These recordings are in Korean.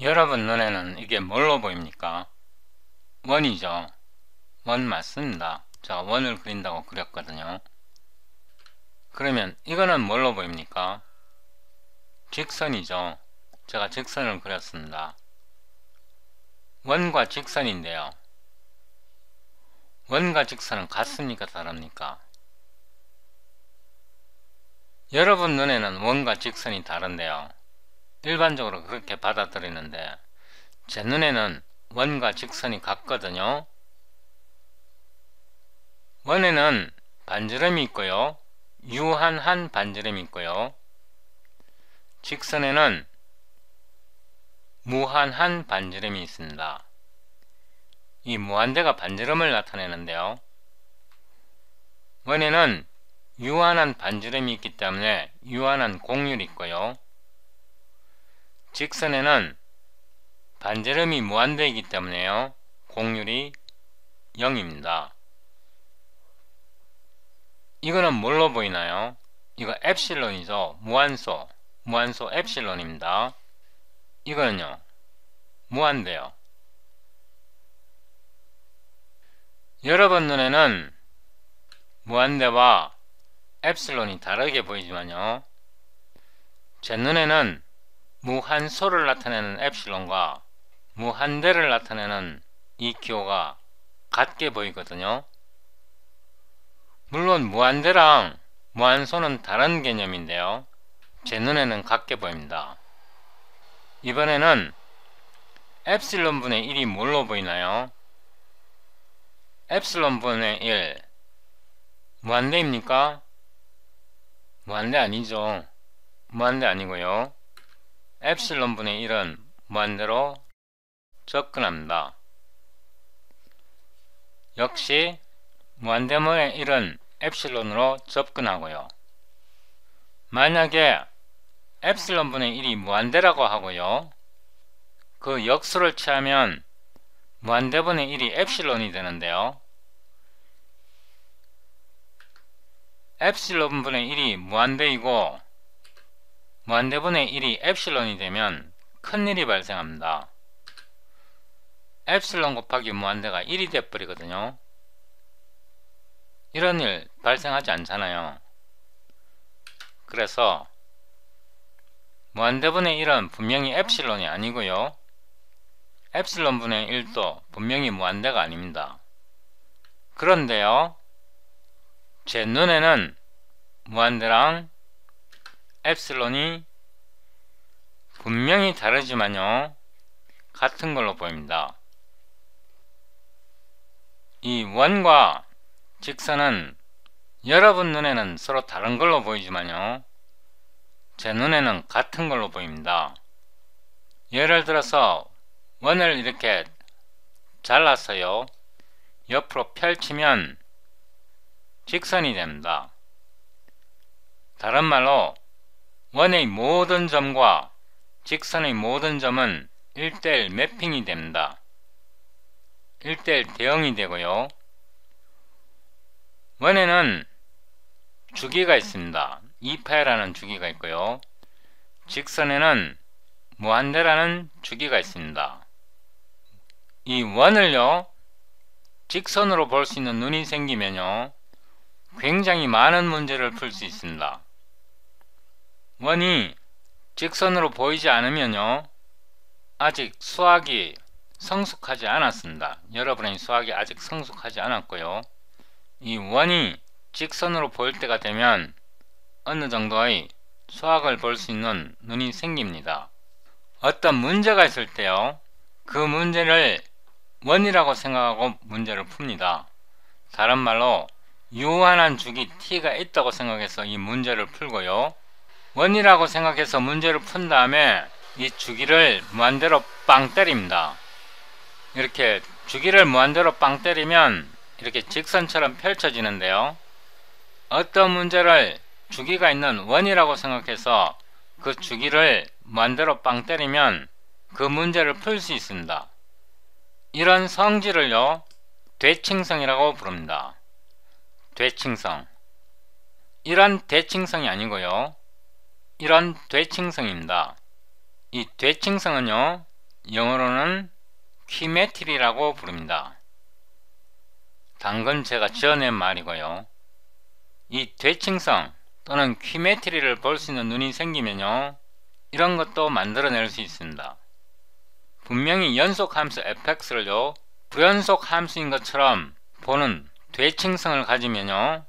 여러분 눈에는 이게 뭘로 보입니까? 원이죠. 원 맞습니다. 제가 원을 그린다고 그렸거든요. 그러면 이거는 뭘로 보입니까? 직선이죠. 제가 직선을 그렸습니다. 원과 직선인데요. 원과 직선은 같습니까? 다릅니까? 여러분 눈에는 원과 직선이 다른데요. 일반적으로 그렇게 받아들이는데 제 눈에는 원과 직선이 같거든요. 원에는 반지름이 있고요. 유한한 반지름이 있고요. 직선에는 무한한 반지름이 있습니다. 이 무한대가 반지름을 나타내는데요. 원에는 유한한 반지름이 있기 때문에 유한한 곡률이 있고요. 직선에는 반지름이 무한대이기 때문에요. 곡률이 0입니다. 이거는 뭘로 보이나요? 이거 엡실론이죠. 무한소 엡실론입니다. 이거는요, 무한대요. 여러분 눈에는 무한대와 엡실론이 다르게 보이지만요, 제 눈에는 무한소를 나타내는 엡실론과 무한대를 나타내는 이 기호가 같게 보이거든요. 물론 무한대랑 무한소는 다른 개념인데요, 제 눈에는 같게 보입니다. 이번에는 엡실론 분의 1이 뭘로 보이나요? 엡실론 분의 1 무한대입니까? 무한대 아니죠. 무한대 아니고요. 엡실론 분의 1은 무한대로 접근합니다. 역시 무한대분의 1은 엡실론으로 접근하고요. 만약에 엡실론 분의 1이 무한대라고 하고요, 그 역수를 취하면 무한대분의 1이 엡실론이 되는데요, 엡실론 분의 1이 무한대이고 무한대분의 1이 엡실론이 되면 큰일이 발생합니다. 엡실론 곱하기 무한대가 1이 돼버리거든요. 이런 일 발생하지 않잖아요. 그래서 무한대분의 1은 분명히 엡실론이 아니고요, 엡실론 분의 1도 분명히 무한대가 아닙니다. 그런데요, 제 눈에는 무한대랑 엡실론이 분명히 다르지만요, 같은 걸로 보입니다. 이 원과 직선은 여러분 눈에는 서로 다른 걸로 보이지만요, 제 눈에는 같은 걸로 보입니다. 예를 들어서 원을 이렇게 잘라서요, 옆으로 펼치면 직선이 됩니다. 다른 말로 원의 모든 점과 직선의 모든 점은 1:1 매핑이 됩니다. 1:1 대응이 되고요. 원에는 주기가 있습니다. 2파라는 주기가 있고요. 직선에는 무한대라는 주기가 있습니다. 이 원을요, 직선으로 볼 수 있는 눈이 생기면요, 굉장히 많은 문제를 풀 수 있습니다. 원이 직선으로 보이지 않으면요, 아직 수학이 성숙하지 않았습니다. 여러분의 수학이 아직 성숙하지 않았고요, 이 원이 직선으로 보일 때가 되면 어느 정도의 수학을 볼 수 있는 눈이 생깁니다. 어떤 문제가 있을 때요, 그 문제를 원이라고 생각하고 문제를 풉니다. 다른 말로 유한한 주기 t가 있다고 생각해서 이 문제를 풀고요, 원이라고 생각해서 문제를 푼 다음에 이 주기를 무한대로 빵 때립니다. 이렇게 주기를 무한대로 빵 때리면 이렇게 직선처럼 펼쳐지는데요, 어떤 문제를 주기가 있는 원이라고 생각해서 그 주기를 무한대로 빵 때리면 그 문제를 풀 수 있습니다. 이런 성질을요, 대칭성이라고 부릅니다. 대칭성. 이런 대칭성이 아니고요, 이런 대칭성입니다. 이 대칭성은요, 영어로는 퀴메트리라고 부릅니다. 당근 제가 지어낸 말이고요. 이 대칭성 또는 퀴메트리를 볼 수 있는 눈이 생기면요, 이런 것도 만들어낼 수 있습니다. 분명히 연속함수 fx를요 불연속 함수인 것처럼 보는 대칭성을 가지면요,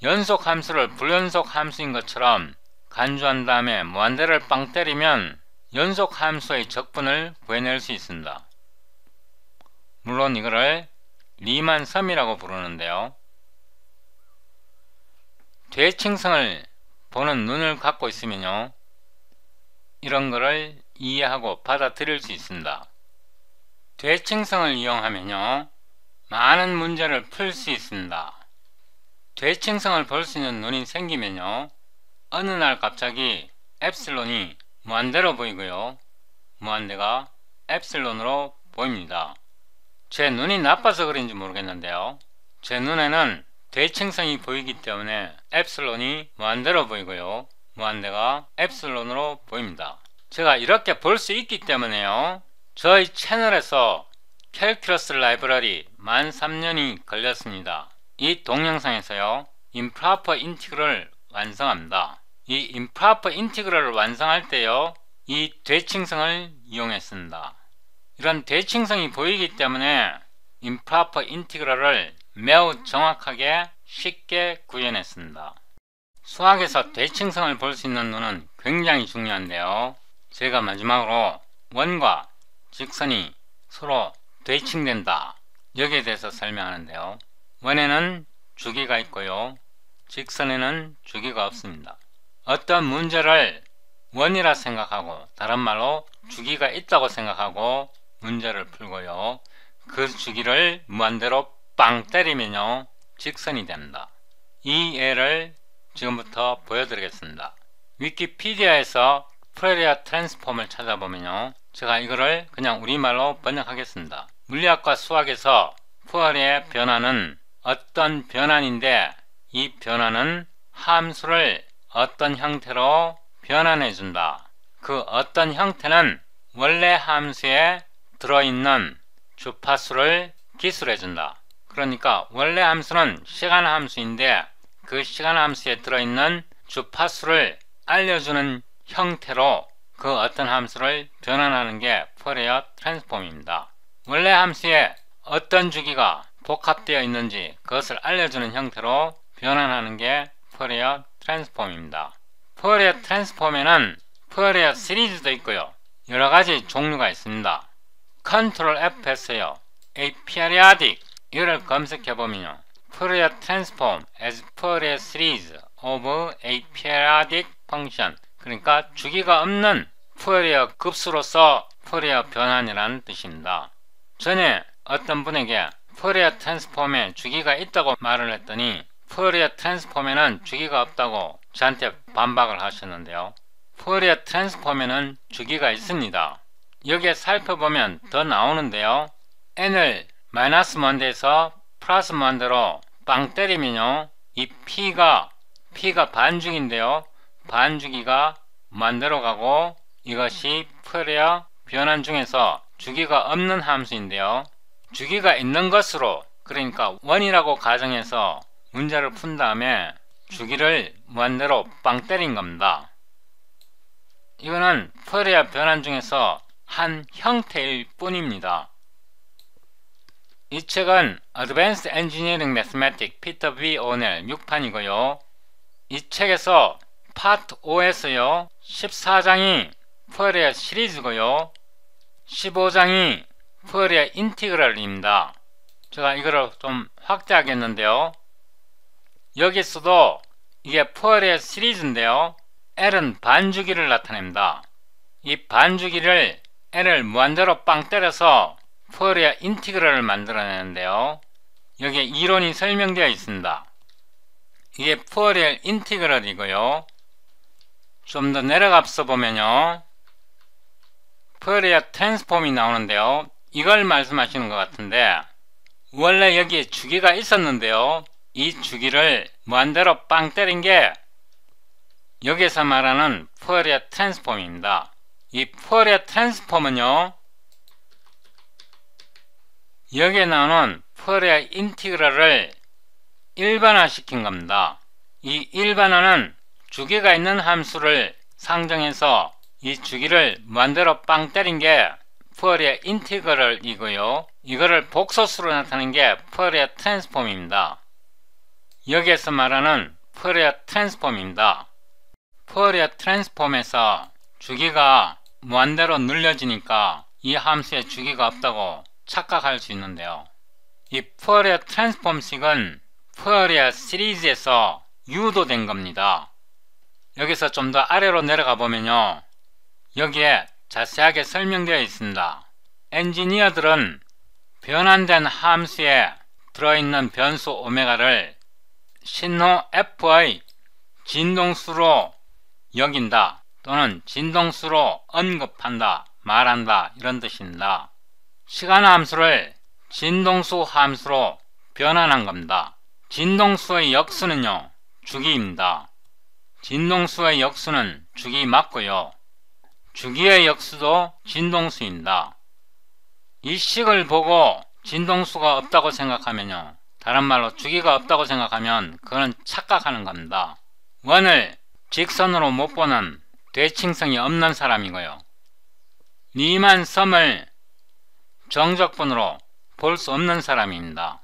연속함수를 불연속 함수인 것처럼 간주한 다음에 무한대를 빵 때리면 연속함수의 적분을 구해낼 수 있습니다. 물론 이거를 리만 섬이라고 부르는데요, 대칭성을 보는 눈을 갖고 있으면요, 이런 거를 이해하고 받아들일 수 있습니다. 대칭성을 이용하면요, 많은 문제를 풀 수 있습니다. 대칭성을 볼 수 있는 눈이 생기면요, 어느 날 갑자기 엡실론이 무한대로 보이고요, 무한대가 엡실론으로 보입니다. 제 눈이 나빠서 그런지 모르겠는데요, 제 눈에는 대칭성이 보이기 때문에 엡실론이 무한대로 보이고요, 무한대가 엡실론으로 보입니다. 제가 이렇게 볼 수 있기 때문에요, 저희 채널에서 캘큘러스 라이브러리 13년이 걸렸습니다. 이 동영상에서요, 임프로퍼 인티그럴을 완성합니다. 이 임프로퍼 인티그럴을 완성할 때요, 이 대칭성을 이용했습니다. 이런 대칭성이 보이기 때문에 임프로퍼 인티그럴을 매우 정확하게 쉽게 구현했습니다. 수학에서 대칭성을 볼 수 있는 눈은 굉장히 중요한데요, 제가 마지막으로 원과 직선이 서로 대칭된다, 여기에 대해서 설명하는데요, 원에는 주기가 있고요, 직선에는 주기가 없습니다. 어떤 문제를 원이라 생각하고 다른 말로 주기가 있다고 생각하고 문제를 풀고요, 그 주기를 무한대로 빵 때리면요, 직선이 됩니다. 이 예를 지금부터 보여드리겠습니다. 위키피디아에서 푸에리어 트랜스폼을 찾아보면요, 제가 이거를 그냥 우리말로 번역하겠습니다. 물리학과 수학에서 푸에리어의 변화는 어떤 변환인데, 이 변화는 함수를 어떤 형태로 변환해준다. 그 어떤 형태는 원래 함수에 들어있는 주파수를 기술해준다. 그러니까 원래 함수는 시간 함수인데 그 시간 함수에 들어있는 주파수를 알려주는 형태로 그 어떤 함수를 변환하는 게 푸에리어 트랜스폼입니다. 원래 함수에 어떤 주기가 복합되어 있는지 그것을 알려주는 형태로 변환하는 게 푸에리어 트랜스폼입니다. 푸에리어 트랜스폼에는 푸에리어 시리즈도 있고요, 여러가지 종류가 있습니다. 컨트롤 F에서요, A periodic 이를 검색해보면요, 푸에리어 트랜스폼 as Fourier series of a periodic function, 그러니까 주기가 없는 푸에리어 급수로서 푸에리어 변환이라는 뜻입니다. 전에 어떤 분에게 푸에리어 트랜스폼에 주기가 있다고 말을 했더니 푸에리어 트랜스폼에는 주기가 없다고 저한테 반박을 하셨는데요, 푸에리어 트랜스폼에는 주기가 있습니다. 여기에 살펴보면 더 나오는데요, n을 마이너스 무한대에서 플러스 무한대로 빵 때리면요, 이 p가 반주기인데요, 반주기가 무한대로 가고 이것이 푸에리어 변환 중에서 주기가 없는 함수인데요, 주기가 있는 것으로, 그러니까 원이라고 가정해서 문제를 푼 다음에 주기를 무한대로 빵 때린 겁니다. 이거는 푸에리어 변환 중에서 한 형태일 뿐입니다. 이 책은 Advanced Engineering Mathematics 피터 B. 오넬 6판이고요. 이 책에서 파트 5에서요 14장이 푸에리어 시리즈고요, 15장이 푸에리어 인티그럴입니다. 제가 이거를 좀 확대하겠는데요, 여기서도 이게 푸에리어 시리즈인데요, L은 반주기를 나타냅니다. 이 반주기를 L을 무한대로 빵 때려서 푸에리어 인티그럴을 만들어내는데요, 여기에 이론이 설명되어 있습니다. 이게 푸에리어 인티그럴이고요, 좀 더 내려가서 보면요 푸에리어 트랜스폼이 나오는데요, 이걸 말씀하시는 것 같은데 원래 여기에 주기가 있었는데요, 이 주기를 무한대로 빵 때린 게 여기서 말하는 푸에리어 트랜스폼입니다. 이 푸에리어 트랜스폼은요 여기에 나오는 푸어리어 인티그럴을 일반화시킨 겁니다. 이 일반화는 주기가 있는 함수를 상정해서 이 주기를 무한대로 빵 때린 게 푸어리어 인티그럴이고요. 이거를 복소수로 나타낸 게 푸어리어 트랜스폼입니다. 여기에서 말하는 푸어리어 트랜스폼입니다. 푸어리어 트랜스폼에서 주기가 무한대로 늘려지니까 이 함수에 주기가 없다고 착각할 수 있는데요. 이 푸어리어 트랜스폼식은 푸어리어 시리즈에서 유도된 겁니다. 여기서 좀 더 아래로 내려가 보면요, 여기에 자세하게 설명되어 있습니다. 엔지니어들은 변환된 함수에 들어있는 변수 오메가를 신호 f의 진동수로 여긴다 또는 진동수로 언급한다, 말한다, 이런 뜻입니다. 시간 함수를 진동수 함수로 변환한 겁니다. 진동수의 역수는요, 주기입니다. 진동수의 역수는 주기 맞고요. 주기의 역수도 진동수입니다. 이 식을 보고 진동수가 없다고 생각하면요, 다른 말로 주기가 없다고 생각하면 그건 착각하는 겁니다. 원을 직선으로 못 보는 대칭성이 없는 사람이고요. 리만 섬을 정적분으로 볼 수 없는 사람입니다.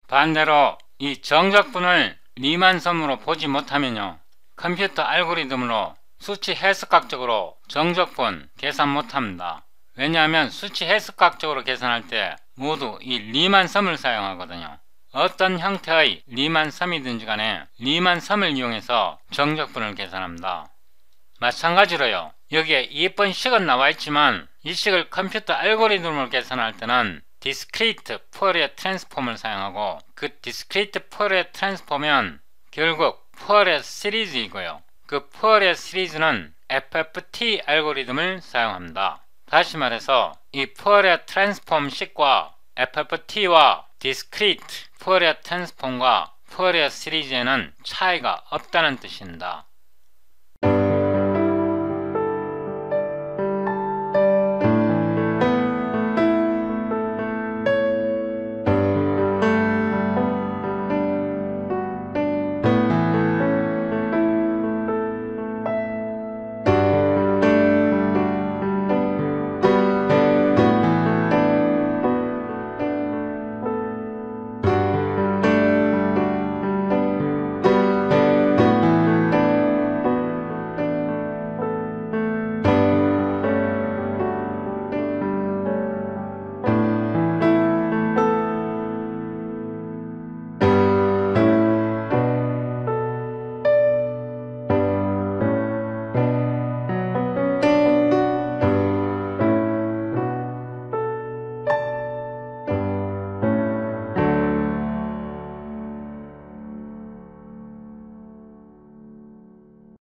반대로 이 정적분을 리만 섬으로 보지 못하면요, 컴퓨터 알고리즘으로 수치 해석학적으로 정적분 계산 못합니다. 왜냐하면 수치 해석학적으로 계산할 때 모두 이 리만 섬을 사용하거든요. 어떤 형태의 리만 섬이든지 간에 리만 섬을 이용해서 정적분을 계산합니다. 마찬가지로요, 여기에 이번 식은 나와 있지만 이 식을 컴퓨터 알고리즘으로 계산할 때는 디스크리트 푸어리어 트랜스폼을 사용하고, 그 디스크리트 푸어리어 트랜스폼은 결국 푸어리어 시리즈이고요. 그 푸어리어 시리즈는 FFT 알고리즘을 사용합니다. 다시 말해서 이 푸어리어 트랜스폼 식과 FFT와 디스크리트 푸어리어 트랜스폼과 푸어리어 시리즈에는 차이가 없다는 뜻입니다.